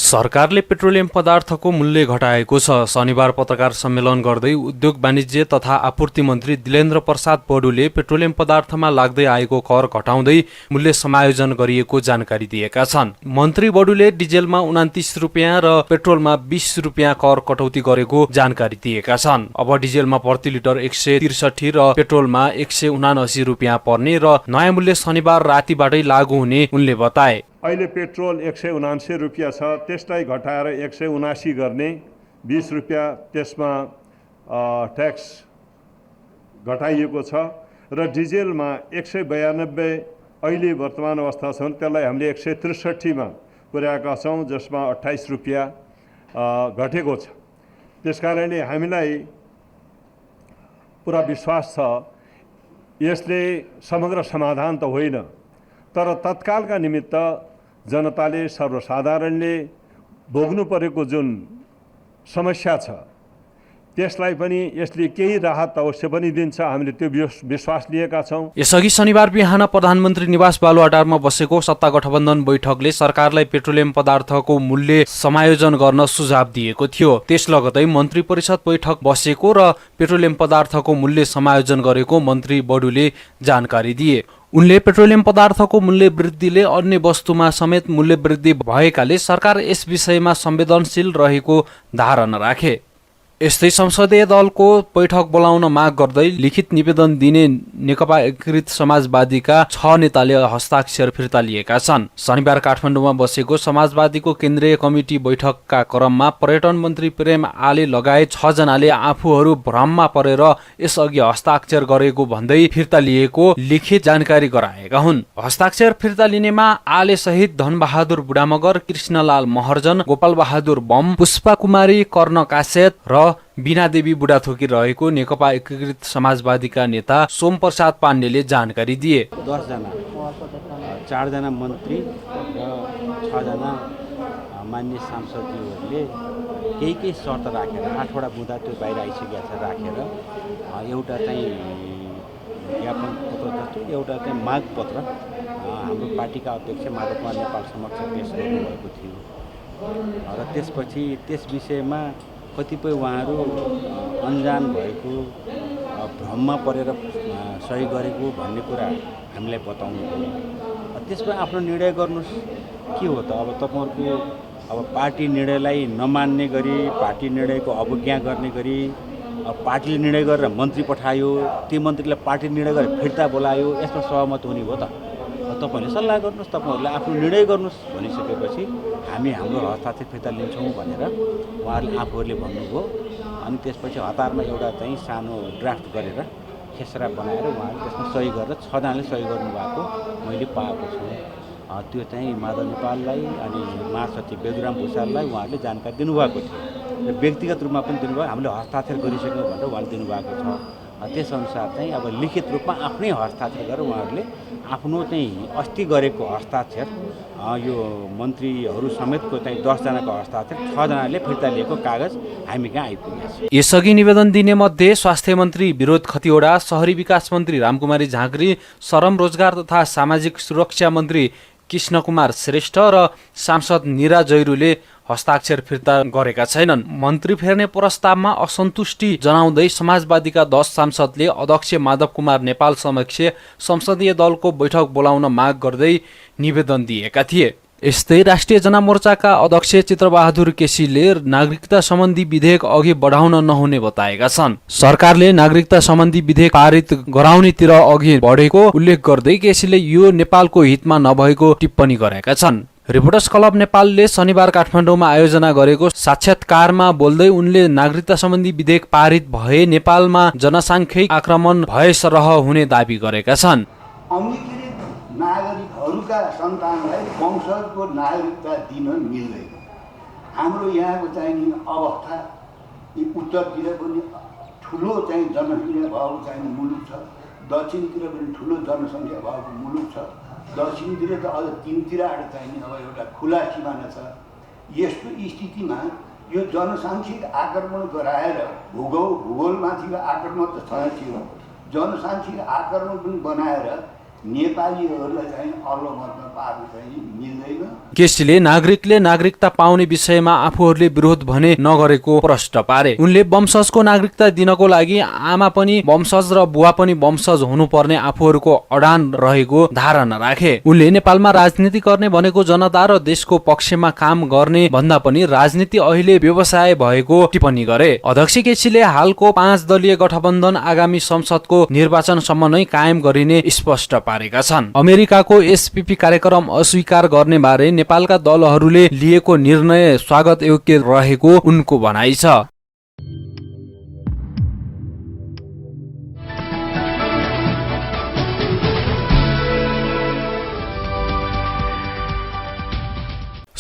सरकारले पेट्रोलियम पदार्थको मूल्य घटाएको छ। शनिबार पत्रकार सम्मेलन गर्दै उद्योग वाणिज्य तथा आपूर्ति मन्त्री दिलेन्द्र प्रसाद बडुले पेट्रोलियम पदार्थमा लाग्दै आएको कर घटाउँदै मूल्य समायोजन गरिएको जानकारी दिएका छन्। मन्त्री बडुले डिजेलमा 29 रुपियाँ र पेट्रोलमा 20 रुपियाँ कर कटौती गरेको जानकारी दिएका छन्। अब डिजेलमा प्रति लिटर 163 र पेट्रोलमा 179 रुपियाँ पर्ने र नयाँ मूल्य शनिबार रातिबाटै लागू हुने उनले बताए। अहिले पेट्रोल 179 रुपियाँ छ, त्यसलाई घटाएर 179 गर्ने, 20 रुपियाँ त्यसमा ट्याक्स घटाइएको छ र डिजेलमा 192 अहिले वर्तमान अवस्था छन्, त्यसलाई हामीले 163 मा पुर्याएका छौँ, जसमा 28 रुपियाँ घटेको छ। त्यसकारणले हामीलाई पुरा विश्वास छ यसले समग्र समाधान त होइन, तर तत्कालका निमित्त जनताले सर्वसाधारणले भोग्नु परेको जुन समस्या छ त्यसलाई पनि यसले केही राहत अवश्य पनि दिन्छ, हामीले त्यो विश्वास लिएका छौँ। यसअघि शनिबार बिहान प्रधानमन्त्री निवास बालुवाटारमा बसेको सत्ता गठबन्धन बैठकले सरकारलाई पेट्रोलियम पदार्थको मूल्य समायोजन गर्न सुझाव दिएको थियो। त्यस लगतै मन्त्री परिषद बैठक बसेको र पेट्रोलियम पदार्थको मूल्य समायोजन गरेको मन्त्री बडुले जानकारी दिए। उनले पेट्रोलियम पदार्थको मूल्य वृद्धिले अन्य वस्तुमा समेत मूल्य वृद्धि भएकाले सरकार यस विषयमा संवेदनशील रहेको धारणा राखे। यस्तै संसदीय दलको बैठक बोलाउन माग गर्दै लिखित निवेदन दिने नेकपा एकीकृत समाजवादीका 6 नेताले हस्ताक्षर फिर्ता लिएका छन्। शनिबार काठमाडौँमा बसेको समाजवादीको केन्द्रीय कमिटी बैठकका क्रममा पर्यटन मन्त्री प्रेम आले लगायत 6 जनाले आफूहरू भ्रममा परेर यसअघि हस्ताक्षर गरेको भन्दै फिर्ता लिएको लिखित जानकारी गराएका हुन्। हस्ताक्षर फिर्ता लिनेमा आले सहित धनबहादुर बुढामगर, कृष्णलाल महर्जन, गोपाल बहादुर बम, पुष्पा कुमारी कर्ण कासेत र बीना देवी बुढाथोकी रहेको नेकपा एकीकृत समाजवादीका नेता सोमप्रसाद पाण्डेले जानकारी दिए। 10 जना, 4 जना मन्त्री र 6 जना मान्य सांसदज्यूहरूले केही शर्त राखेर 8 वटा बुँदा त्यो बाहिर आइसकेका छ राखेर एउटा चाहिँ ज्ञापन पत्र जस्तो एउटा चाहिँ माग पत्र हाम्रो पार्टीका अध्यक्ष माधव कुमार नेपाल समक्ष पेश गर्नुभएको थियो र त्यसपछि त्यस विषयमा कतिपय उहाँहरू अनजान भएको, भ्रममा परेर सही गरेको भन्ने कुरा हामीलाई बताउनु भयो। त्यसमा आफ्नो निर्णय गर्नुहोस्। के हो त अब तपाईँहरूको अब पार्टी निर्णयलाई नमान्ने गरी, पार्टी निर्णयको अवज्ञा गर्ने गरी पार्टीले निर्णय गरेर मन्त्री पठायो, ती मन्त्रीलाई पार्टी निर्णय गरेर फिर्ता बोलायो, यसमा सहमत हुने हो त? तपाईँहरूले सल्लाह गर्नुहोस्, तपाईँहरूले आफ्नो निर्णय गर्नुहोस् भनिसकेपछि हामी हाम्रो हस्ताक्षर फिर्ता लिन्छौँ भनेर उहाँहरूले आफूहरूले भन्नुभयो। अनि त्यसपछि हतारमा एउटा चाहिँ सानो ड्राफ्ट गरेर खेसरा बनाएर उहाँले त्यसमा सही गरेर 6 जनाले सही गर्नुभएको मैले पाएको छु। त्यो चाहिँ माधव नेपाललाई अनि महासचिव बेदुराम भुषाललाई उहाँहरूले जानकारी दिनुभएको थियो र व्यक्तिगत रूपमा पनि दिनुभयो। हामीले हस्ताक्षर गरिसक्यौँ भनेर उहाँले दिनुभएको छ। त्यसअनुसार चाहिँ अब लिखित रूपमा आफ्नै हस्ताक्षर गरेर उहाँहरूले आफ्नो चाहिँ अस्ति गरेको हस्ताक्षर यो मन्त्रीहरू समेतको चाहिँ 10 जनाको हस्ताक्षर 6 जनाले फिर्ता लिएको कागज हामी कहाँ आइपुगेको छ। यसअघि निवेदन दिने मध्ये स्वास्थ्य मन्त्री विरोध खतिवडा, शहरी विकास मन्त्री रामकुमारी झाँक्री, श्रम रोजगार तथा सामाजिक सुरक्षा मन्त्री कृष्ण कुमार श्रेष्ठ र सांसद निरा जैरूले हस्ताक्षर फिर्ता गरेका छैनन्। मन्त्री फेर्ने प्रस्तावमा असन्तुष्टि जनाउँदै समाजवादीका 10 सांसदले अध्यक्ष माधव कुमार नेपाल समक्ष संसदीय दलको बैठक बोलाउन माग गर्दै निवेदन दिएका थिए। यस्तै राष्ट्रिय जनमोर्चाका अध्यक्ष चित्रबहादुर केसीले नागरिकता सम्बन्धी विधेयक अघि बढाउन नहुने बताएका छन्। सरकारले नागरिकता सम्बन्धी विधेयक पारित गराउनेतिर अघि बढेको उल्लेख गर्दै केसीले यो नेपालको हितमा नभएको टिप्पणी गरेका छन्। रिपोर्टर्स क्लब नेपालले शनिबार काठमाडौँमा आयोजना गरेको साक्षात्कारमा बोल्दै उनले नागरिकता सम्बन्धी विधेयक पारित भए नेपालमा जनसाङ्ख्यिक आक्रमण भएसरह हुने दावी गरेका छन्। अङ्गीकृत नागरिकहरूका सन्तानलाई वंशजको नागरिकता दिन मिल्दैन। हाम्रो यहाँको चाहिँ अवस्था यी उत्तरतिर पनि ठुलो चाहिँ जनसङ्ख्या भएको चाहिँ मुलुक छ, दक्षिणतिर पनि ठुलो जनसङ्ख्या भएको मुलुक छ, दक्षिणतिर त अझ 3-4 चाहिँ अब एउटा खुला सिमाना छ। यस्तो स्थितिमा यो जनसाङ्ख्यिक आक्रमण गराएर भूगोलमाथिको आक्रमण त छँदै थियो, जनसाङ्ख्यिक आक्रमण पनि बनाएर नेपालीहरूलाई चाहिँ अल्लोमतमा पार्न चाहिँ मिल्दैन। केसीले नागरिकले नागरिकता पाउने विषयमा आफूहरूले विरोध भने नगरेको प्रश्न पारे। उनले वंशजको नागरिकता दिनको लागि आमा पनि वंशज र बुवा पनि वंशज हुनुपर्ने आफूहरूको अडान रहेको धारणा राखे। उनले नेपालमा राजनीति गर्ने भनेको जनता र देशको पक्षमा काम गर्ने भन्दा पनि राजनीति अहिले व्यवसाय भएको टिप्पणी गरे। अध्यक्ष केसीले हालको 5 दलीय गठबन्धन आगामी संसदको निर्वाचनसम्म नै कायम गरिने स्पष्ट पारेका छन्। अमेरिकाको एसपीपी कार्यक्रम अस्वीकार गर्ने बारे नेपालका दलहरूले लिएको निर्णय स्वागत योग्य रहेको उनको भनाइ छ।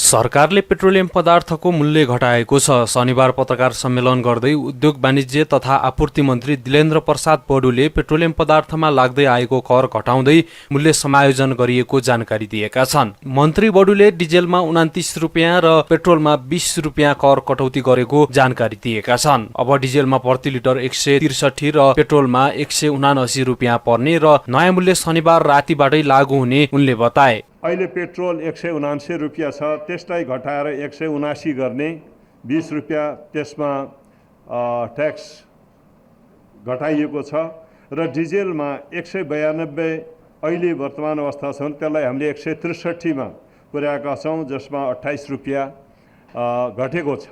सरकारले पेट्रोलियम पदार्थको मूल्य घटाएको छ। शनिबार पत्रकार सम्मेलन गर्दै उद्योग वाणिज्य तथा आपूर्ति मन्त्री दिलेन्द्र प्रसाद बडुले पेट्रोलियम पदार्थमा लाग्दै आएको कर घटाउँदै मूल्य समायोजन गरिएको जानकारी दिएका छन्। मन्त्री बडुले डिजेलमा 29 रुपियाँ र पेट्रोलमा 20 रुपियाँ कर कटौती गरेको जानकारी दिएका छन्। अब डिजेलमा प्रति लिटर 163 र पेट्रोलमा 179 रुपियाँ पर्ने र नयाँ मूल्य शनिबार रातिबाटै लागू हुने उनले बताए। अहिले पेट्रोल 179 रुपियाँ छ, त्यसलाई घटाएर 179 गर्ने, 20 रुपियाँ त्यसमा ट्याक्स घटाइएको छ र डिजेलमा 192 अहिले वर्तमान अवस्था छन्, त्यसलाई हामीले 163 मा पुर्याएका छौँ, जसमा 28 रुपियाँ घटेको छ।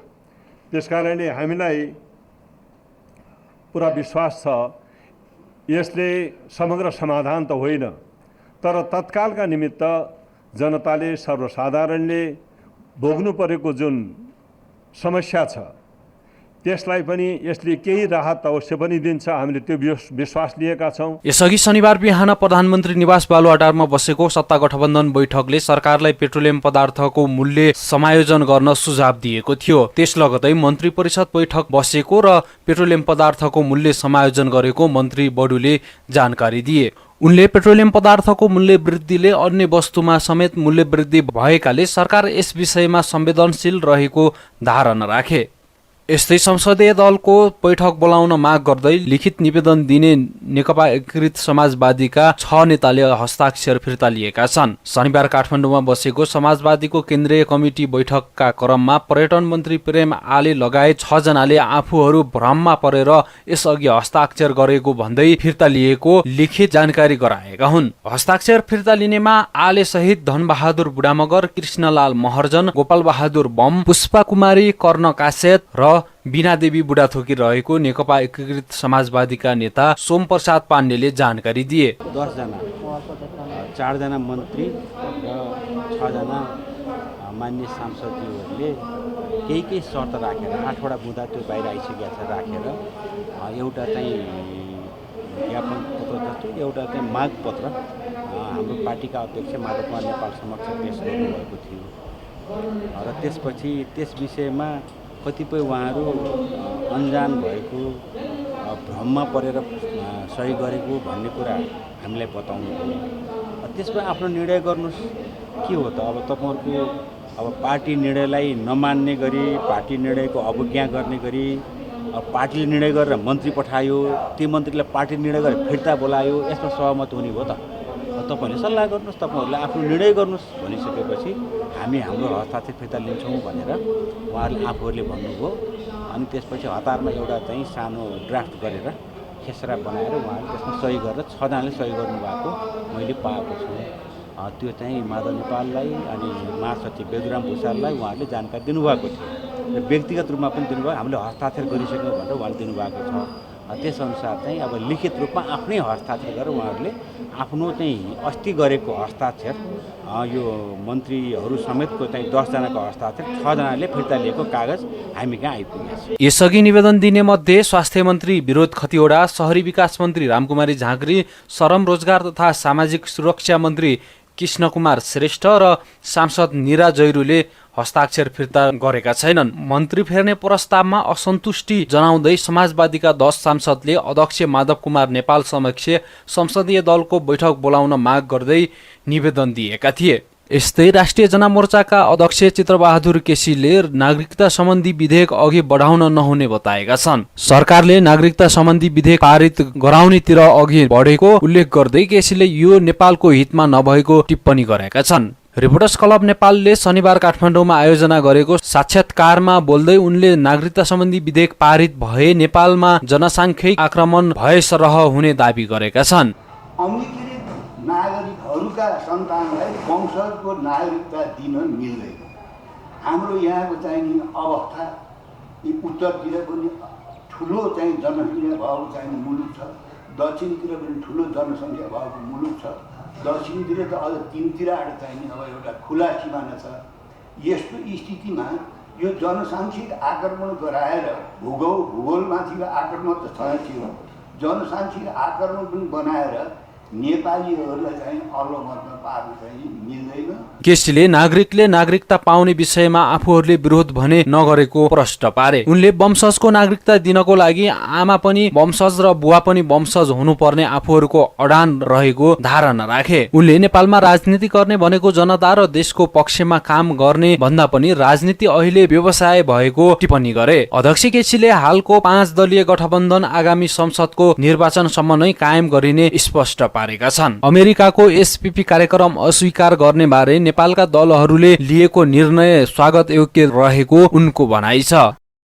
त्यसकारणले हामीलाई पुरा विश्वास छ यसले समग्र समाधान त होइन, तर तत्कालका निमित्त जनताले सर्वसाधारणले भोग्नु परेको जुन समस्या छ त्यसलाई पनि यसले केही राहत अवश्य पनि दिन्छ, हामीले त्यो विश्वास लिएका छौँ। यसअघि शनिबार बिहान प्रधानमन्त्री निवास बालुवाटारमा बसेको सत्ता गठबन्धन बैठकले सरकारलाई पेट्रोलियम पदार्थको मूल्य समायोजन गर्न सुझाव दिएको थियो। त्यस लगतै मन्त्री परिषद बैठक बसेको र पेट्रोलियम पदार्थको मूल्य समायोजन गरेको मन्त्री बडुले जानकारी दिए। उनले पेट्रोलियम पदार्थको मूल्य वृद्धिले अन्य वस्तुमा समेत मूल्य वृद्धि भएकाले सरकार यस विषयमा संवेदनशील रहेको धारणा राखे। यस्तै संसदीय दलको बैठक बोलाउन माग गर्दै लिखित निवेदन दिने नेकपा एकीकृत समाजवादीका 6 नेताले हस्ताक्षर फिर्ता लिएका छन्। शनिबार काठमाडौँमा बसेको समाजवादीको केन्द्रीय कमिटी बैठकका क्रममा पर्यटन मन्त्री प्रेम आले लगायत 6 जनाले आफूहरू भ्रममा परेर यसअघि हस्ताक्षर गरेको भन्दै फिर्ता लिएको लिखित जानकारी गराएका हुन्। हस्ताक्षर फिर्ता लिनेमा आले सहित धनबहादुर बुढामगर, कृष्णलाल महर्जन, गोपाल बहादुर बम, पुष्पा कुमारी कर्ण कासेत र बीना देवी बुढाथोकी रहेको नेकपा एकीकृत समाजवादीका नेता सोमप्रसाद पाण्डेले जानकारी दिए। 10 जना 4 जना मन्त्री र 6 जना मान्य सांसदज्यूहरूले केही शर्त राखेर 8 वटा बुँदा त्यो बाहिर आइसकेका छ राखेर एउटा चाहिँ ज्ञापन पत्र जस्तो एउटा चाहिँ माग पत्र हाम्रो पार्टीका अध्यक्ष माधव कुमार नेपाल समक्ष पेश गर्नुभएको थियो र त्यसपछि त्यस विषयमा कतिपय उहाँहरू अनजान भएको, भ्रममा परेर सही गरेको भन्ने कुरा हामीलाई बताउनु भयो। त्यसमा आफ्नो निर्णय गर्नुहोस् के हो त। अब तपाईँहरूको अब पार्टी निर्णयलाई नमान्ने गरी, पार्टी निर्णयको अवज्ञा गर्ने गरी पार्टीले निर्णय गरेर मन्त्री पठायो, त्यो मन्त्रीलाई पार्टी निर्णय गरेर फिर्ता बोलायो, यसमा सहमत हुने भयो त। तपाईँहरूले सल्लाह गर्नुहोस्, तपाईँहरूले आफ्नो निर्णय गर्नुहोस् भनिसकेपछि हामी हाम्रो हस्ताक्षर फिर्ता लिन्छौँ भनेर उहाँहरूले आफूहरूले भन्नुभयो। अनि त्यसपछि हतारमा एउटा चाहिँ सानो ड्राफ्ट गरेर खेसरा बनाएर उहाँले त्यसमा सही गरेर 6 जनाले सही गर्नुभएको मैले पाएको छु। त्यो चाहिँ माधव नेपाललाई अनि महासचिव बेदुराम भुषाललाई उहाँहरूले जानकारी दिनुभएको थियो र व्यक्तिगत रूपमा पनि दिनुभयो। हामीले हस्ताक्षर गरिसक्यौँ भनेर उहाँले दिनुभएको छ। त्यसअनुसार चाहिँ अब लिखित रूपमा आफ्नै हस्ताक्षर गरेर उहाँहरूले आफ्नो चाहिँ अस्ति गरेको हस्ताक्षर यो मन्त्रीहरू समेतको चाहिँ 10 जनाको हस्ताक्षर 6 जनाले फिर्ता लिएको कागज हामी कहाँ आइपुगेको छ। यसअघि निवेदन दिने मध्ये स्वास्थ्य मन्त्री विरोध खतिवडा, शहरी विकास मन्त्री रामकुमारी झाँक्री, श्रम रोजगार तथा सामाजिक सुरक्षा मन्त्री कृष्ण कुमार श्रेष्ठ र सांसद निरा जैरूले हस्ताक्षर फिर्ता गरेका छैनन्। मन्त्री फेर्ने प्रस्तावमा असन्तुष्टि जनाउँदै समाजवादीका 10 सांसदले अध्यक्ष माधव कुमार नेपाल समक्ष संसदीय दलको बैठक बोलाउन माग गर्दै निवेदन दिएका थिए। यस्तै राष्ट्रिय जनमोर्चाका अध्यक्ष चित्रबहादुर केसीले नागरिकता सम्बन्धी विधेयक अघि बढाउन नहुने बताएका छन्। सरकारले नागरिकता सम्बन्धी विधेयक पारित गराउनेतिर अघि बढेको उल्लेख गर्दै केसीले यो नेपालको हितमा नभएको टिप्पणी गरेका छन्। रिपोर्टर्स क्लब नेपालले शनिबार काठमाडौँमा आयोजना गरेको साक्षात्कारमा बोल्दै उनले नागरिकता सम्बन्धी विधेयक पारित भए नेपालमा जनसाङ्ख्यिक आक्रमण भएसरह हुने दावी गरेका छन्। अङ्गीकृत नागरिकहरूका सन्तानलाई वंशजको नागरिकता दिन मिल्दैन। हाम्रो यहाँको चाहिँ नि अवस्था यी उत्तरतिर पनि ठुलो चाहिँ जनसङ्ख्या भएको चाहिँ मुलुक छ, दक्षिणतिर पनि ठुलो जनसङ्ख्या भएको मुलुक छ। दक्षिणतिर त अझ 3-4 चाहिँ अब एउटा खुला सिमाना छ। यस्तो स्थितिमा यो जनसाङ्ख्यिक आक्रमण गराएर भूगोलमाथिको आक्रमण त थियो, जनसाङ्ख्यिक आक्रमण पनि बनाएर नेपालीहरूलाई चाहिँ अलमतमा पार्न चाहिँ मिल्दैन। केसीले नागरिकले नागरिकता पाउने विषयमा आफूहरूले विरोध भने नगरेको प्रश्न पारे। उनले वंशजको नागरिकता दिनको लागि आमा पनि वंशज र बुवा पनि वंशज हुनुपर्ने आफूहरूको अडान रहेको धारणा राखे। उनले नेपालमा राजनीति गर्ने भनेको जनता र देशको पक्षमा काम गर्ने भन्दा पनि राजनीति अहिले व्यवसाय भएको टिप्पणी गरे। अध्यक्ष केसीले हालको 5 दलीय गठबन्धन आगामी संसदको निर्वाचनसम्म नै कायम गरिने स्पष्ट पारेका छन्। अमेरिकाको एसपीपी कार्यक्रम अस्वीकार गर्ने बारे नेपालका दलहरूले लिएको निर्णय स्वागत योग्य रहेको उनको भनाइ छ।